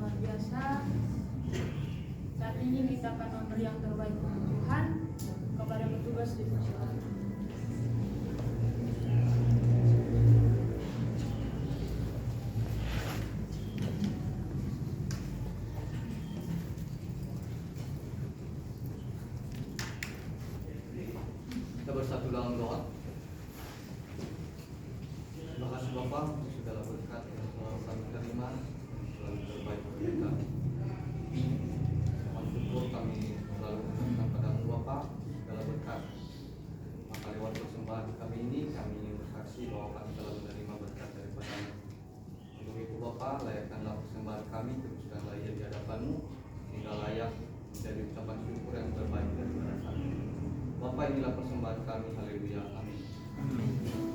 luar biasa. Saat ini kita akan memberi yang terbaik untuk Tuhan kepada petugas di persilakan. Kita bersatu dalam doa. Terima kasih Bapak untuk segala berkat yang selalu kami terima, selalu terbaik untuk kita. Mohon syukur kami selalu mengucapkan padamu Bapak segala berkat. Maka lewat persembahan kami ini kami ingin bersaksi bahwa kami telah menerima berkat daripada-Mu. Untuk itu Bapak, layakkanlah persembahan kami teruskanlah ia di hadapan-Mu sehingga layak menjadi ucapan syukur yang terbaik daripada kami. Bapak, inilah persembahan kami. Haleluya. Amin.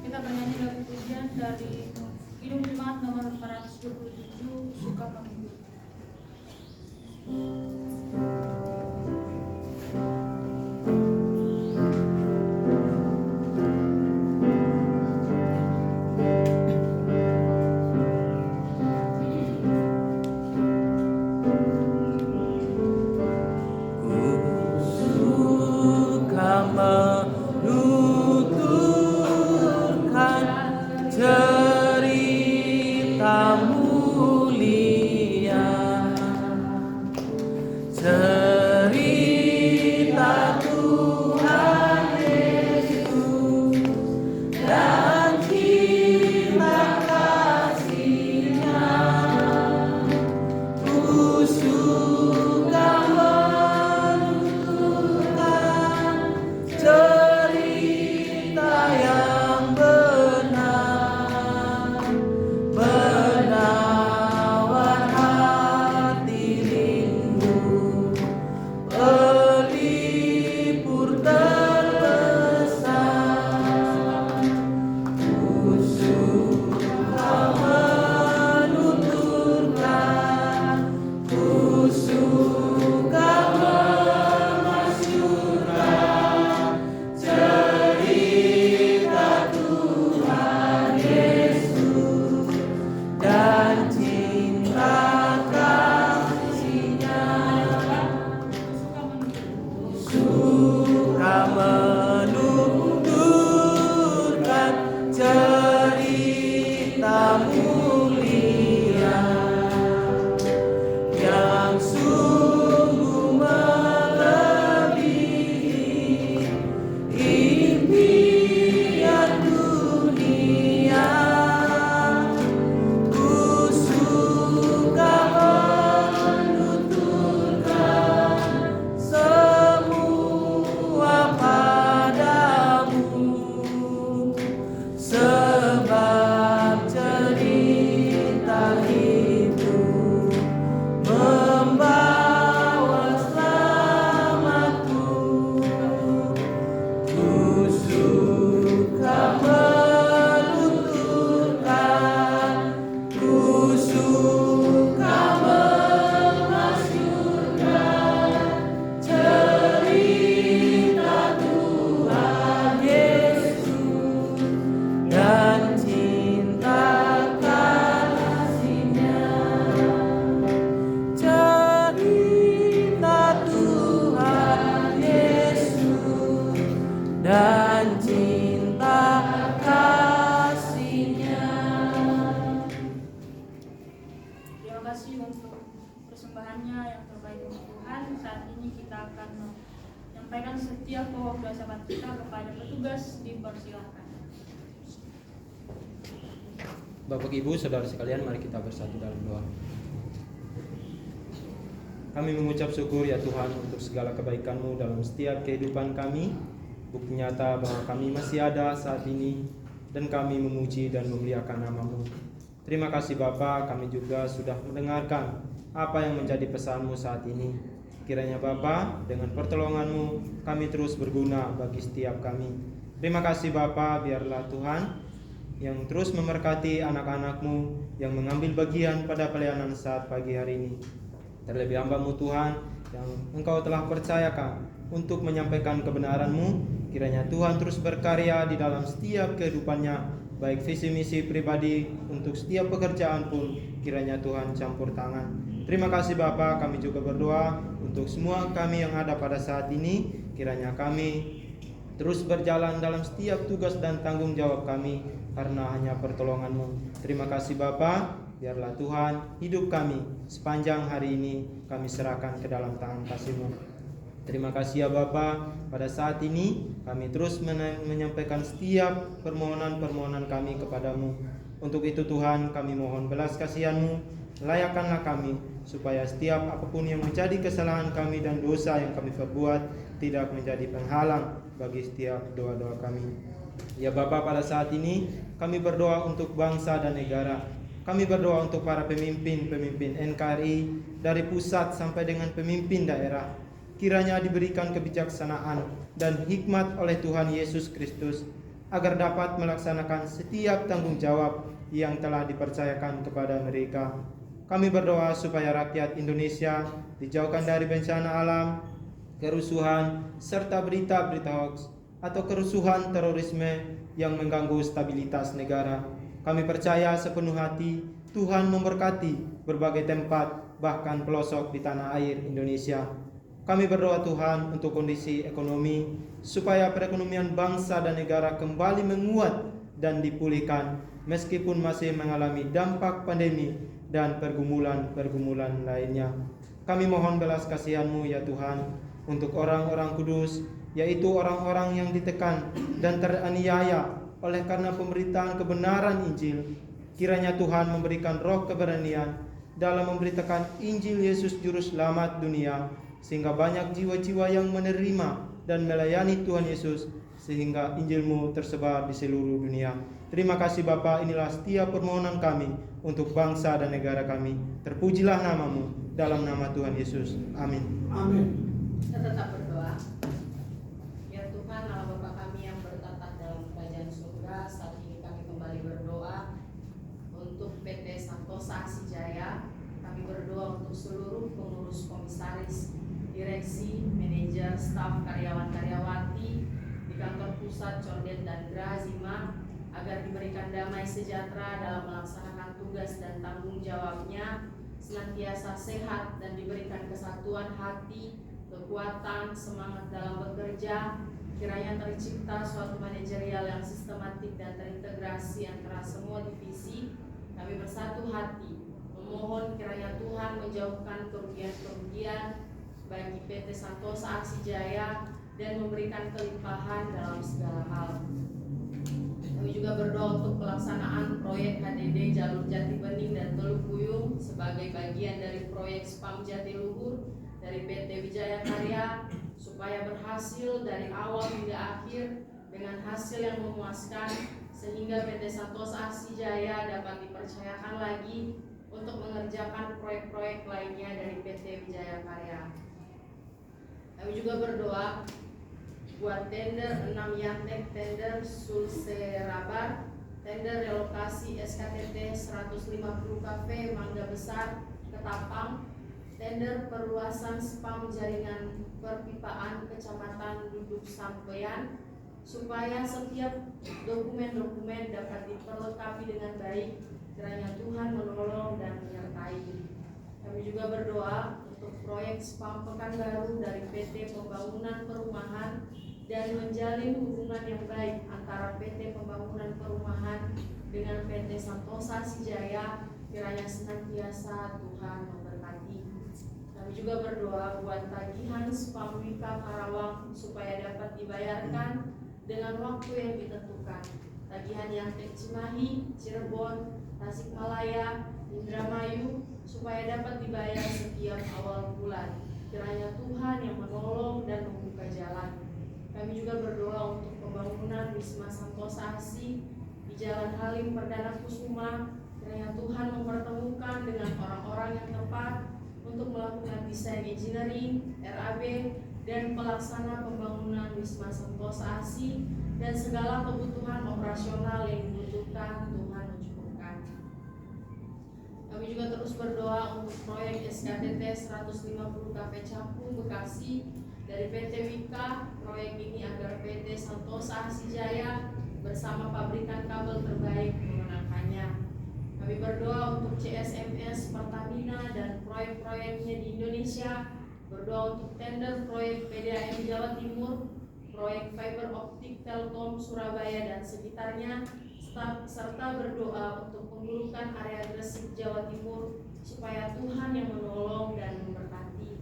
Kita bernyanyi lagu pujian dari Kidung Jemaat nomor 427, Suka Menghibur. Persembahannya yang terbaik untuk Tuhan. Saat ini kita akan menyampaikan setiap pokok doa kita kepada petugas dipersilahkan. Bapak Ibu, saudara sekalian, mari kita bersatu dalam doa. Kami mengucap syukur ya Tuhan untuk segala kebaikan-Mu dalam setiap kehidupan kami. Bukti nyata bahwa kami masih ada saat ini dan kami memuji dan memuliakan nama-Mu. Terima kasih Bapa, kami juga sudah mendengarkan apa yang menjadi pesan-Mu saat ini. Kiranya Bapa, dengan pertolongan-Mu kami terus berguna bagi setiap kami. Terima kasih Bapa, biarlah Tuhan yang terus memberkati anak-anak-Mu yang mengambil bagian pada pelayanan saat pagi hari ini. Terlebih hamba-Mu Tuhan yang Engkau telah percayakan untuk menyampaikan kebenaran-Mu, kiranya Tuhan terus berkarya di dalam setiap kehidupannya baik visi misi pribadi untuk setiap pekerjaan pun kiranya Tuhan campur tangan. Terima kasih Bapa, kami juga berdoa untuk semua kami yang ada pada saat ini, kiranya kami terus berjalan dalam setiap tugas dan tanggung jawab kami karena hanya pertolongan-Mu. Terima kasih Bapa, biarlah Tuhan hidup kami sepanjang hari ini kami serahkan ke dalam tangan kasih-Mu. Terima kasih ya Bapa, pada saat ini kami terus menyampaikan setiap permohonan-permohonan kami kepadamu. Untuk itu Tuhan, kami mohon belas kasihan-Mu, layakkanlah kami supaya setiap apapun yang menjadi kesalahan kami dan dosa yang kami perbuat tidak menjadi penghalang bagi setiap doa-doa kami. Ya Bapa, pada saat ini kami berdoa untuk bangsa dan negara. Kami berdoa untuk para pemimpin-pemimpin NKRI dari pusat sampai dengan pemimpin daerah. Kiranya diberikan kebijaksanaan dan hikmat oleh Tuhan Yesus Kristus agar dapat melaksanakan setiap tanggung jawab yang telah dipercayakan kepada mereka. Kami berdoa supaya rakyat Indonesia dijauhkan dari bencana alam, kerusuhan, serta berita-berita hoax atau kerusuhan terorisme yang mengganggu stabilitas negara. Kami percaya sepenuh hati Tuhan memberkati berbagai tempat, bahkan pelosok di tanah air Indonesia. Kami berdoa Tuhan untuk kondisi ekonomi, supaya perekonomian bangsa dan negara kembali menguat dan dipulihkan, meskipun masih mengalami dampak pandemi dan pergumulan-pergumulan lainnya. Kami mohon belas kasihan-Mu ya Tuhan, untuk orang-orang kudus, yaitu orang-orang yang ditekan dan teraniaya oleh karena pemberitaan kebenaran Injil. Kiranya Tuhan memberikan roh keberanian dalam memberitakan Injil Yesus Juru Selamat dunia, sehingga banyak jiwa-jiwa yang menerima dan melayani Tuhan Yesus, sehingga Injil-Mu tersebar di seluruh dunia. Terima kasih Bapa, inilah setiap permohonan kami untuk bangsa dan negara kami. Terpujilah nama-Mu, dalam nama Tuhan Yesus. Amin. Amin. Kita tetap berdoa. Ya Tuhan, Allah Bapa kami yang bertata dalam kerajaan surga, saat ini kami kembali berdoa untuk PT Santosa Asijaya. Kami berdoa untuk seluruh pengurus komisaris, direksi, manajer, staf, karyawan-karyawati di kantor pusat, Condet dan Grazima, agar diberikan damai sejahtera dalam melaksanakan tugas dan tanggung jawabnya, senantiasa sehat dan diberikan kesatuan hati, kekuatan, semangat dalam bekerja. Kiranya tercipta suatu manajerial yang sistematik dan terintegrasi antara semua divisi. Kami bersatu hati memohon kiranya Tuhan menjauhkan kerugian-kerugian bagi PT Santosa Asijaya dan memberikan kelimpahan dalam segala hal. Kami juga berdoa untuk pelaksanaan proyek HDD Jalur Jati Bening dan Teluk Buyung sebagai bagian dari proyek Spam Jatiluhur dari PT Wijaya Karya, supaya berhasil dari awal hingga akhir dengan hasil yang memuaskan, sehingga PT Santosa Asijaya dapat dipercayakan lagi untuk mengerjakan proyek-proyek lainnya dari PT Wijaya Karya. Kami juga berdoa buat tender 6 Yantek, tender Sulserabar, tender relokasi SKTT 150 KV Mangga Besar, Ketapang, tender perluasan spam jaringan perpipaan Kecamatan Duduk Sampean, supaya setiap dokumen-dokumen dapat diperlengkapi dengan baik. Kiranya Tuhan menolong dan menyertai. Kami juga berdoa untuk proyek spam Pekanbaru dari PT Pembangunan Perumahan dan menjalin hubungan yang baik antara PT Pembangunan Perumahan dengan PT Santosa Asijaya. Kiranya senantiasa Tuhan memberkati. Kami juga berdoa buat tagihan spam Wika Karawang supaya dapat dibayarkan dengan waktu yang ditentukan. Tagihan yang Cimahi, Cirebon, Tasikmalaya, Indramayu supaya dapat dibayar setiap awal bulan. Kiranya Tuhan yang menolong dan membuka jalan. Kami juga berdoa untuk pembangunan Wisma Santosa Asi di Jalan Halim Perdana Kusuma. Kiranya Tuhan mempertemukan dengan orang-orang yang tepat untuk melakukan desain engineering, RAB, dan pelaksana pembangunan Wisma Santosa Asi dan segala kebutuhan operasional yang dibutuhkan Tuhan mencukupkan. Kami juga terus berdoa untuk proyek SKTT 150 KV Cakung Bekasi dari PT Wika. Proyek ini agar PT Santosa Asijaya bersama pabrikan kabel terbaik menggunakannya. Kami berdoa untuk CSMS Pertamina dan proyek-proyeknya di Indonesia, berdoa untuk tender proyek PDAM Jawa Timur, proyek fiber optik Telkom Surabaya dan sekitarnya, serta berdoa untuk pengurukan area Gresik Jawa Timur supaya Tuhan yang menolong dan memberkati.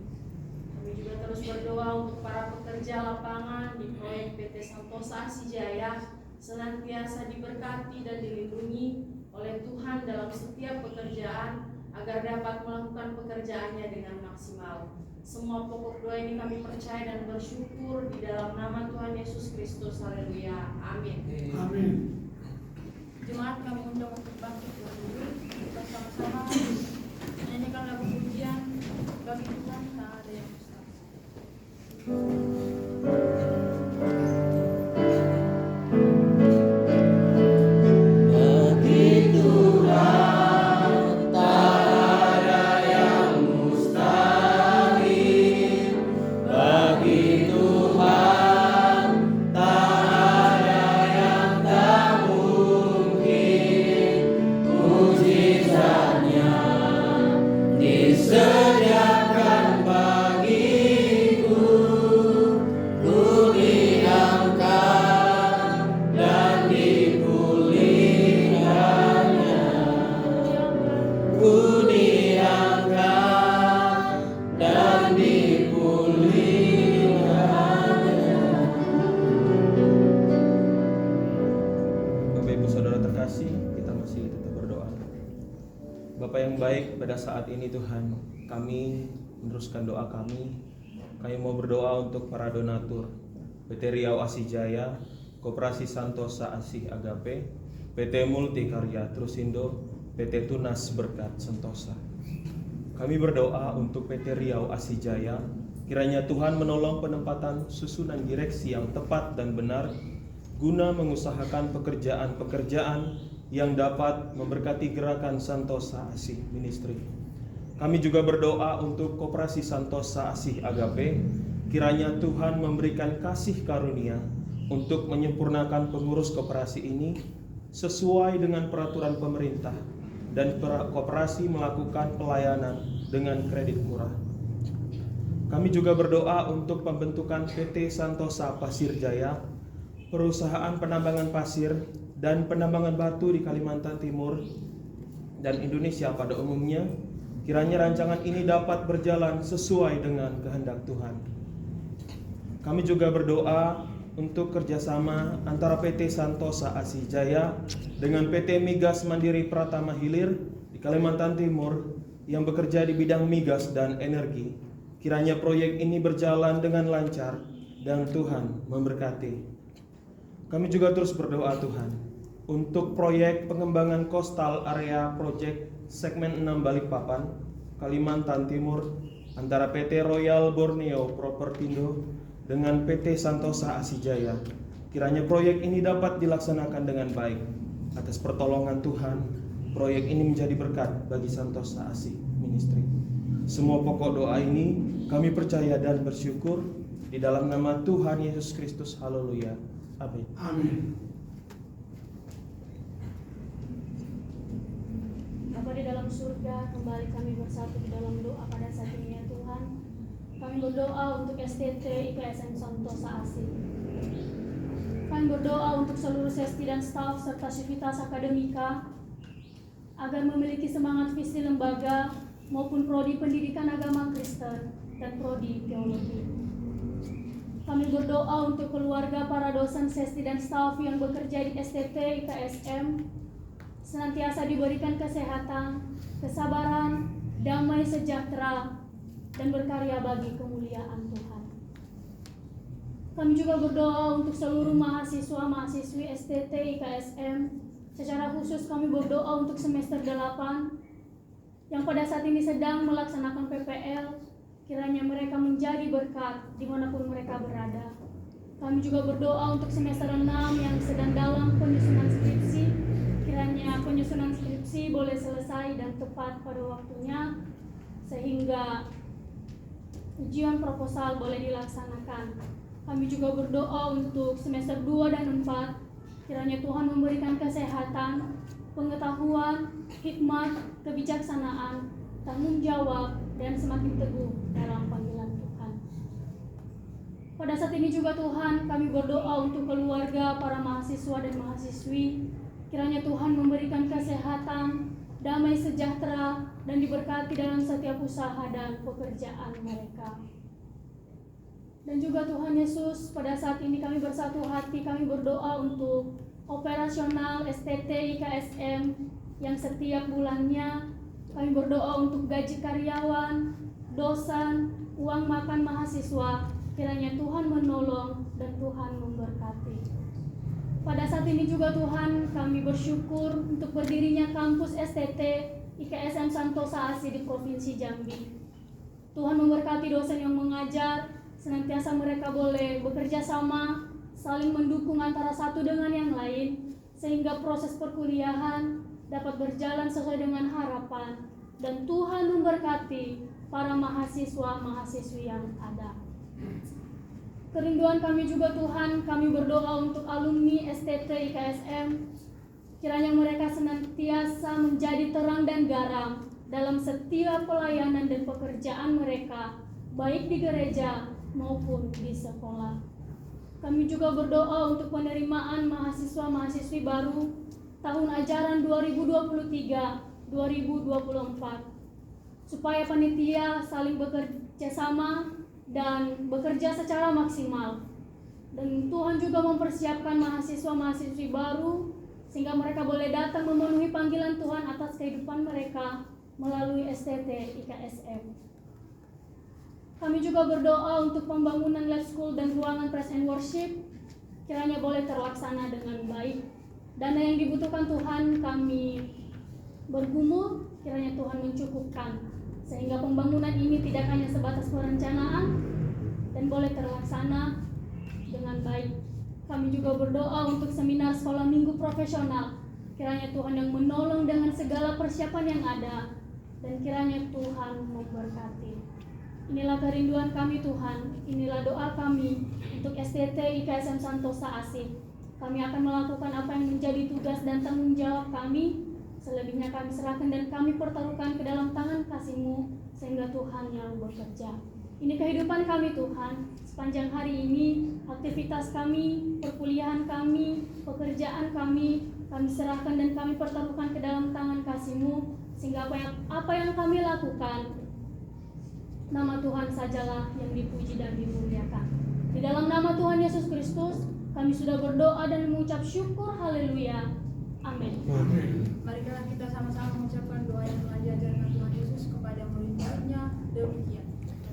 Kami juga terus berdoa untuk para pekerja lapangan di proyek PT Santosa Asijaya senantiasa diberkati dan dilindungi oleh Tuhan dalam setiap pekerjaan agar dapat melakukan pekerjaannya dengan maksimal. Semua pokok doa ini kami percaya dan bersyukur di dalam nama Tuhan Yesus Kristus. Haleluya. Amin. Amin. Jemaat kami undang untuk bangkit berdiri, kita sama-sama menyanyikan lagu pujian bagi Tuhan tak ada yang mustahil. Bapa yang baik, pada saat ini Tuhan, kami meneruskan doa kami. Kami mau berdoa untuk para donatur PT Riau Asijaya, Koperasi Santosa Asih Agape, PT Multikarya Trusindo, PT Tunas Berkat Sentosa. Kami berdoa untuk PT Riau Asijaya, kiranya Tuhan menolong penempatan susunan direksi yang tepat dan benar guna mengusahakan pekerjaan-pekerjaan yang dapat memberkati gerakan Santosa Asih Ministry. Kami juga berdoa untuk Koperasi Santosa Asih Agape, kiranya Tuhan memberikan kasih karunia untuk menyempurnakan pengurus koperasi ini sesuai dengan peraturan pemerintah dan koperasi melakukan pelayanan dengan kredit murah. Kami juga berdoa untuk pembentukan PT Santosa Pasir Jaya, perusahaan penambangan pasir dan penambangan batu di Kalimantan Timur dan Indonesia pada umumnya. Kiranya rancangan ini dapat berjalan sesuai dengan kehendak Tuhan. Kami juga berdoa untuk kerjasama antara PT Santosa Asih Jaya dengan PT Migas Mandiri Pratama Hilir di Kalimantan Timur yang bekerja di bidang migas dan energi. Kiranya proyek ini berjalan dengan lancar dan Tuhan memberkati. Kami juga terus berdoa Tuhan untuk proyek pengembangan Coastal Area Project segmen 6 Balikpapan, Kalimantan Timur antara PT Royal Borneo Propertindo dengan PT Santosa Asijaya. Kiranya proyek ini dapat dilaksanakan dengan baik. Atas pertolongan Tuhan, proyek ini menjadi berkat bagi Santosa Asih Ministry. Semua pokok doa ini kami percaya dan bersyukur di dalam nama Tuhan Yesus Kristus. Haleluya. Amin. Amin. Bapa di dalam surga, kembali kami bersatu di dalam doa pada saat ini ya Tuhan. Kami berdoa untuk STT IKSM Santosa Asih. Kami berdoa untuk seluruh sesti dan staf serta sivitas akademika agar memiliki semangat visi lembaga maupun prodi pendidikan agama Kristen dan prodi teologi. Kami berdoa untuk keluarga para dosen sesti dan staf yang bekerja di STT IKSM senantiasa diberikan kesehatan, kesabaran, damai sejahtera, dan berkarya bagi kemuliaan Tuhan. Kami juga berdoa untuk seluruh mahasiswa-mahasiswi STT IKSM. Secara khusus kami berdoa untuk semester 8 yang pada saat ini sedang melaksanakan PPL. Kiranya mereka menjadi berkat dimanapun mereka berada. Kami juga berdoa untuk semester 6 yang sedang dalam penyusunan skripsi. Kiranya penyusunan skripsi boleh selesai dan tepat pada waktunya, sehingga ujian proposal boleh dilaksanakan. Kami juga berdoa untuk semester 2 dan 4 Kiranya Tuhan memberikan kesehatan, pengetahuan, hikmat, kebijaksanaan, tanggung jawab, dan semakin teguh dalam panggilan Tuhan. Pada saat ini juga Tuhan, kami berdoa untuk keluarga para mahasiswa dan mahasiswi. Kiranya Tuhan memberikan kesehatan, damai sejahtera, dan diberkati dalam setiap usaha dan pekerjaan mereka. Dan juga Tuhan Yesus, pada saat ini kami bersatu hati, kami berdoa untuk operasional STT IKSM yang setiap bulannya kami berdoa untuk gaji karyawan, dosen, uang makan mahasiswa. Kiranya Tuhan menolong dan Tuhan memberkati. Pada saat ini juga Tuhan, kami bersyukur untuk berdirinya kampus STT IKSM Santosa Asi di Provinsi Jambi. Tuhan memberkati dosen yang mengajar, senantiasa mereka boleh bekerja sama, saling mendukung antara satu dengan yang lain, sehingga proses perkuliahan dapat berjalan sesuai dengan harapan, dan Tuhan memberkati para mahasiswa-mahasiswi yang ada. Kerinduan kami juga Tuhan, kami berdoa untuk alumni STT IKSM, kiranya mereka senantiasa menjadi terang dan garam dalam setiap pelayanan dan pekerjaan mereka, baik di gereja maupun di sekolah. Kami juga berdoa untuk penerimaan mahasiswa-mahasiswi baru tahun ajaran 2023-2024, supaya panitia saling bekerja sama dan bekerja secara maksimal. Dan Tuhan juga mempersiapkan mahasiswa-mahasiswi baru sehingga mereka boleh datang memenuhi panggilan Tuhan atas kehidupan mereka melalui STT IKSM. Kami juga berdoa untuk pembangunan lab school dan ruangan praise and worship, kiranya boleh terlaksana dengan baik. Dana yang dibutuhkan Tuhan kami bergumul, kiranya Tuhan mencukupkan, sehingga pembangunan ini tidak hanya sebatas perencanaan dan boleh terlaksana dengan baik. Kami juga berdoa untuk seminar sekolah minggu profesional, kiranya Tuhan yang menolong dengan segala persiapan yang ada, dan kiranya Tuhan memberkati. Inilah kerinduan kami Tuhan, inilah doa kami untuk STT IKSM Santosa Asi. Kami akan melakukan apa yang menjadi tugas dan tanggung jawab kami. Selebihnya kami serahkan dan kami pertaruhkan ke dalam tangan kasih-Mu, sehingga Tuhan yang bekerja. Ini kehidupan kami Tuhan, sepanjang hari ini, aktivitas kami, perkuliahan kami, pekerjaan kami serahkan dan kami pertaruhkan ke dalam tangan kasih-Mu, sehingga apa yang kami lakukan, nama Tuhan sajalah yang dipuji dan dimuliakan. Di dalam nama Tuhan Yesus Kristus, kami sudah berdoa dan mengucap syukur, haleluya, amin. Marilah kita sama-sama mengucapkan doa yang telah diajarkan Tuhan Yesus kepada murid-muridnya, demikian.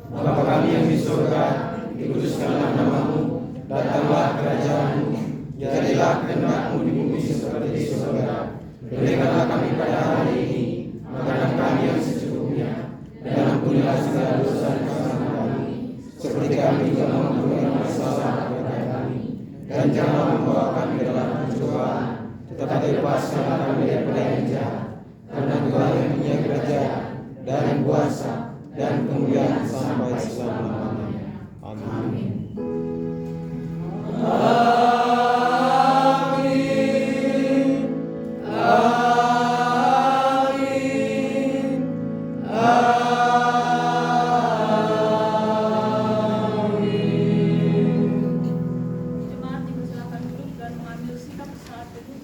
Bapa kami yang di surga, dikuduskanlah nama-Mu, datanglah kerajaan-Mu, jadilah kehendak-Mu di bumi seperti di surga. Berikanlah kami pada hari ini makanan kami yang secukupnya, dan ampunilah segala dosa dan kesalahan kami, seperti kami juga mengampuni masalah kepada kami. Dan janganlah membawa kami dalam pencobaan, tetapi lepaskanlah kami daripada yang jahat. Karena Tuhan yang punya kerajaan dan kuasa dan kemuliaan sampai selama-lamanya. Amin. Jemaat dipersilakan duduk dan mengambil sikap saat teduh.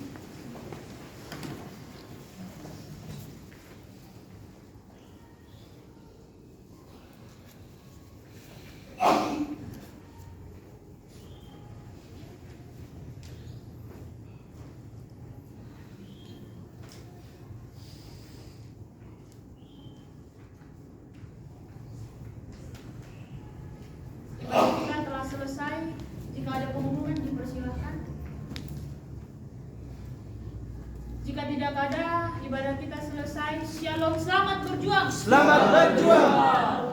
Jika telah selesai, jika ada pengumuman dipersilakan. Jika tidak ada, ibadah kita selesai. Shalom, selamat berjuang. Selamat berjuang.